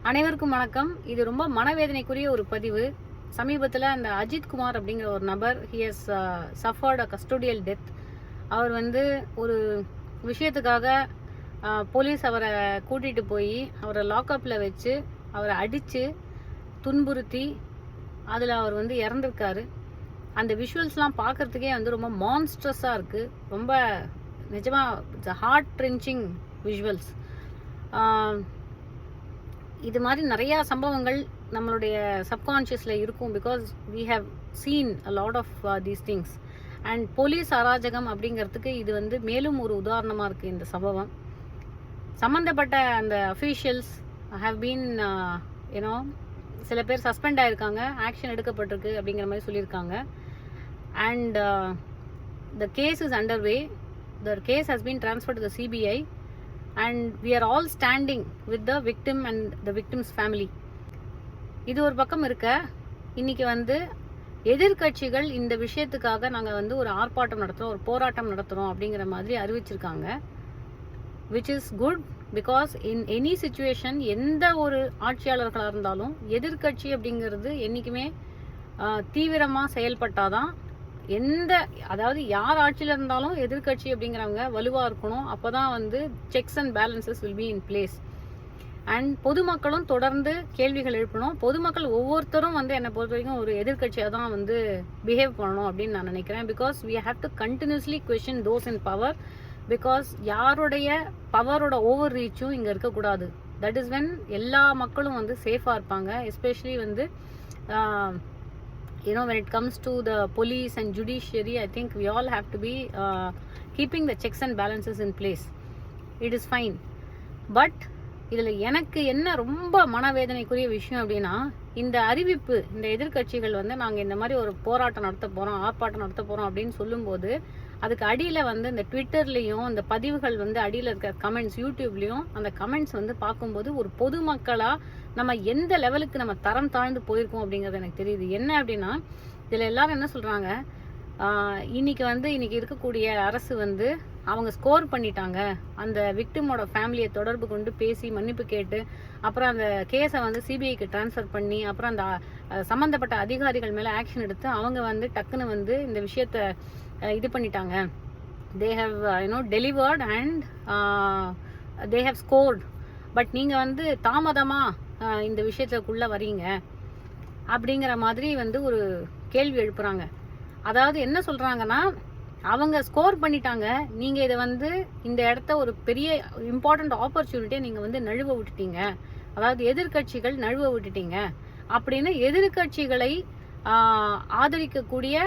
அனைவருக்கும் வணக்கம். இது ரொம்ப மனவேதனைக்குரிய ஒரு பதிவு. சமீபத்தில் அந்த அஜித் குமார் அப்படிங்கிற ஒரு நபர் he has suffered a custodial death. அவர் ஒரு விஷயத்துக்காக போலீஸ் அவரை கூட்டிகிட்டு போய் அவரை லாக்அப்பில் வச்சு அவரை அடித்து துன்புறுத்தி அதில் அவர் இறந்துருக்காரு. அந்த விஷுவல்ஸ்லாம் பார்க்குறதுக்கே ரொம்ப மான்ஸ்ட்ரஸாக இருக்குது. ரொம்ப நிஜமாக ஹார்ட் ட்ரென்ச்சிங் விஷுவல்ஸ். இது மாதிரி நிறையா சம்பவங்கள் நம்மளுடைய சப்கான்ஷியஸில் இருக்கும். Because we have seen a lot of these things. And police அராஜகம் அப்படிங்கிறதுக்கு இது மேலும் ஒரு உதாரணமாக இருக்குது இந்த சம்பவம். சம்மந்தப்பட்ட அந்த அஃபீஷியல்ஸ் ஹவ் பீன் சில பேர் சஸ்பெண்ட் ஆகிருக்காங்க, ஆக்ஷன் எடுக்கப்பட்டிருக்கு அப்படிங்கிற மாதிரி சொல்லியிருக்காங்க. And the case is under way. The case has been transferred to the CBI. And we are all standing with the victim and the victim's family. இது ஒரு பக்கம் இருக்க, இன்னைக்கு எதிர்கட்சிகள் இந்த விஷயத்துக்காக நாங்கள் ஒரு ஆர்ப்பாட்டம் நடத்துகிறோம், ஒரு போராட்டம் நடத்துகிறோம் அப்படிங்கிற மாதிரி அறிவிச்சிருக்காங்க. which is good because in any situation எந்த ஒரு ஆட்சியாளர்களாக இருந்தாலும் எதிர்கட்சி அப்படிங்கிறது என்றைக்குமே தீவிரமாக செயல்பட்டாதான் அதாவது யார் ஆட்சியில் இருந்தாலும் எதிர்கட்சி அப்படிங்கிறவங்க வலுவாக இருக்கணும். அப்போ தான் sex and balances will be in place. And பொதுமக்களும் தொடர்ந்து கேள்விகள் எழுப்பணும். பொதுமக்கள் ஒவ்வொருத்தரும் என்னை பொறுத்த வரைக்கும் ஒரு எதிர்கட்சியாக தான் பிஹேவ் பண்ணணும் அப்படின்னு நான் நினைக்கிறேன். Because we have to continuously question those in power. Because யாருடைய பவரோட ஓவர் ரீச்சும் இங்கே இருக்கக்கூடாது. தட் இஸ் வென் எல்லா மக்களும் சேஃபாக இருப்பாங்க. Especially when it comes to the police and judiciary, I think we all have to be keeping the checks and balances in place. It is fine. But இதில் எனக்கு என்ன ரொம்ப மனவேதனைக்குரிய விஷயம் அப்படின்னா, இந்த அறிவிப்பு, இந்த எதிர்கட்சிகள் நாங்கள் இந்த மாதிரி ஒரு போராட்டம் நடத்த போகிறோம், ஆர்ப்பாட்டம் நடத்த போகிறோம் அப்படின்னு சொல்லும்போது அதுக்கு அடியில் இந்த ட்விட்டர்லேயும் இந்த பதிவுகள் அடியில் இருக்க கமெண்ட்ஸ், யூடியூப்லேயும் அந்த கமெண்ட்ஸ் பார்க்கும்போது ஒரு பொதுமக்களாக நம்ம எந்த லெவலுக்கு நம்ம தரம் தாழ்ந்து போயிருக்கோம் அப்படிங்கிறது எனக்கு தெரியுது. என்ன அப்படின்னா, இதில் எல்லாரும் என்ன சொல்கிறாங்க, இன்னைக்கு இருக்கக்கூடிய அரசு அவங்க ஸ்கோர் பண்ணிட்டாங்க, அந்த விக்டிமோட ஃபேமிலியை தொடர்பு கொண்டு பேசி மன்னிப்பு கேட்டு அப்புறம் அந்த கேஸை சிபிஐக்கு ட்ரான்ஸ்ஃபர் பண்ணி அப்புறம் அந்த சம்மந்தப்பட்ட அதிகாரிகள் மேலே ஆக்ஷன் எடுத்து அவங்க டக்குன்னு இந்த விஷயத்த இது பண்ணிட்டாங்க. They have delivered and they have scored. But நீங்கள் தாமதமாக இந்த விஷயத்துக்குள்ளே வரீங்க அப்படிங்கிற மாதிரி ஒரு கேள்வி எழுப்புறாங்க. அதாவது என்ன சொல்கிறாங்கன்னா, அவங்க ஸ்கோர் பண்ணிட்டாங்க, நீங்கள் இதை இந்த இடத்த ஒரு பெரிய இம்பார்ட்டண்ட் ஆப்பர்ச்சுனிட்டியை நீங்கள் நழுவ விட்டுட்டீங்க, அதாவது எதிர்கட்சிகள் நழுவ விட்டுட்டீங்க அப்படின்னு எதிர்கட்சிகளை ஆதரிக்கக்கூடிய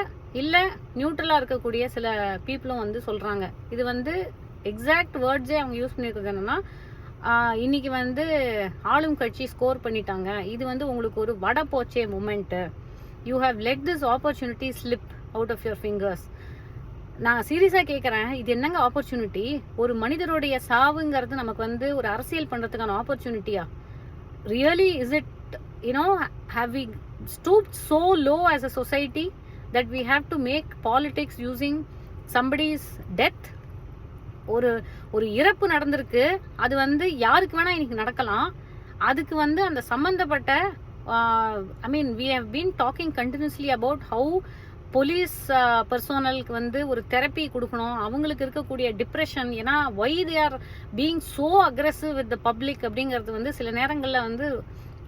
இல்லை நியூட்ரலாக இருக்கக்கூடிய சில பீப்புளும் சொல்கிறாங்க. இது எக்ஸாக்ட் வேர்ட்ஸே அவங்க யூஸ் பண்ணியிருக்கிறது என்னன்னா, இன்னைக்கு ஆளும் கட்சி ஸ்கோர் பண்ணிட்டாங்க, இது உங்களுக்கு ஒரு வட போச்சே moment, you have let this opportunity slip out of your fingers. நான் சீரியஸாக கேட்குறேன், இது என்னங்க ஆப்பர்ச்சுனிட்டி? ஒரு மனிதருடைய சாவுங்கிறது நமக்கு ஒரு அரசியல் பண்ணுறதுக்கான ஆப்பர்ச்சுனிட்டியா? Really is it have we stooped so low as a society that we have to make politics using somebody's death? ஒரு இறப்பு நடந்திருக்கு, அது யாருக்கு வேணா இன்னைக்கு நடக்கலாம். அதுக்கு அந்த சம்பந்தப்பட்ட we have been talking continuously about how police பர்சனலுக்கு ஒரு தெரப்பி கொடுக்கணும், அவங்களுக்கு இருக்கக்கூடிய டிப்ரெஷன். ஏன்னா why they are being so aggressive with the public அப்படிங்கிறது சில நேரங்களில்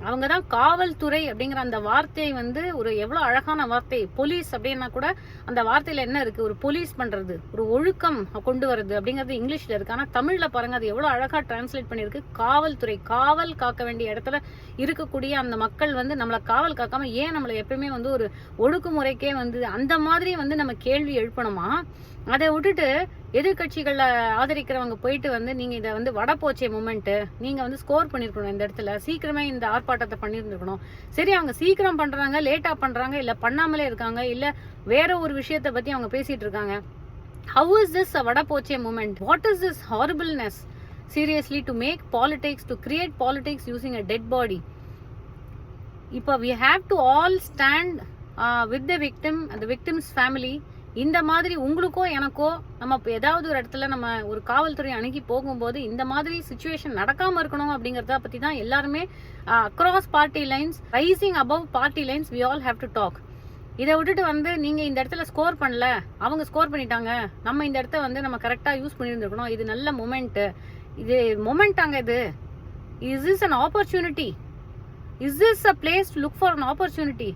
அவங்க தான் காவல்துறை அப்படிங்கிற அந்த வார்த்தையை ஒரு எவ்வளோ அழகான வார்த்தை. போலீஸ் அப்படின்னா கூட அந்த வார்த்தையில் என்ன இருக்குது, ஒரு போலீஸ் பண்ணுறது, ஒரு ஒழுக்கம் கொண்டு வரது அப்படிங்கிறது இங்கிலீஷில் இருக்குது. ஆனால் தமிழில் பாருங்க, அது எவ்வளோ அழகாக டிரான்ஸ்லேட் பண்ணியிருக்கு. காவல்துறை, காவல் காக்க வேண்டிய இடத்துல இருக்கக்கூடிய அந்த மக்கள் நம்மளை காவல் காக்காமல் ஏன் நம்மளை எப்பயுமே ஒரு ஒழுக்குமுறைக்கே அந்த மாதிரி நம்ம கேள்வி எழுப்பணுமா? அதை விட்டுட்டு எதிர்கட்சிகளை ஆதரிக்கிறவங்க போயிட்டு நீங்கள் இதை வட போச்சே மூமெண்ட்டு, நீங்கள் ஸ்கோர் பண்ணியிருக்கணும், இந்த இடத்துல சீக்கிரமே இந்த ஆர்ப்பாட்டத்தை பண்ணியிருந்துருக்கணும். சரி, அவங்க சீக்கிரம் பண்ணுறாங்க, லேட்டாக பண்ணுறாங்க, இல்லை பண்ணாமலே இருக்காங்க, இல்லை வேற ஒரு விஷயத்தை பற்றி அவங்க பேசிகிட்டு இருக்காங்க. ஹவு இஸ் திஸ் அ வட போச்சே moment? What is this horribleness? Seriously, to make politics, to create politics using a dead body. இப்போ we have to all stand with the victim and the victim's family இந்த மாதிரி உங்களுக்கோ எனக்கோ நம்ம இப்போ ஏதாவது ஒரு இடத்துல நம்ம ஒரு காவல்துறை அணுகி போகும்போது இந்த மாதிரி சுச்சுவேஷன் நடக்காம இருக்கணும் அப்படிங்கறத பத்தி தான் எல்லாருமே across party lines, rising above party lines, we all have to talk. இதை விட்டுட்டு வந்து நீங்க இந்த இடத்துல ஸ்கோர் பண்ணல, அவங்க ஸ்கோர் பண்ணிட்டாங்க, நம்ம இந்த இடத்த வந்து நம்ம கரெக்டா யூஸ் பண்ணியிருந்திருக்கணும், இது நல்ல மொமெண்ட், இது மொமெண்டாங்க, இது is this an opportunity, is this a place to look for an opportunity?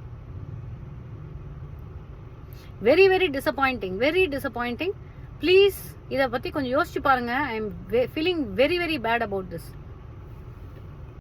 Very very disappointing, very disappointing. Please இதை பற்றி கொஞ்சம் யோசிச்சு பாருங்க. I am feeling very very bad about this.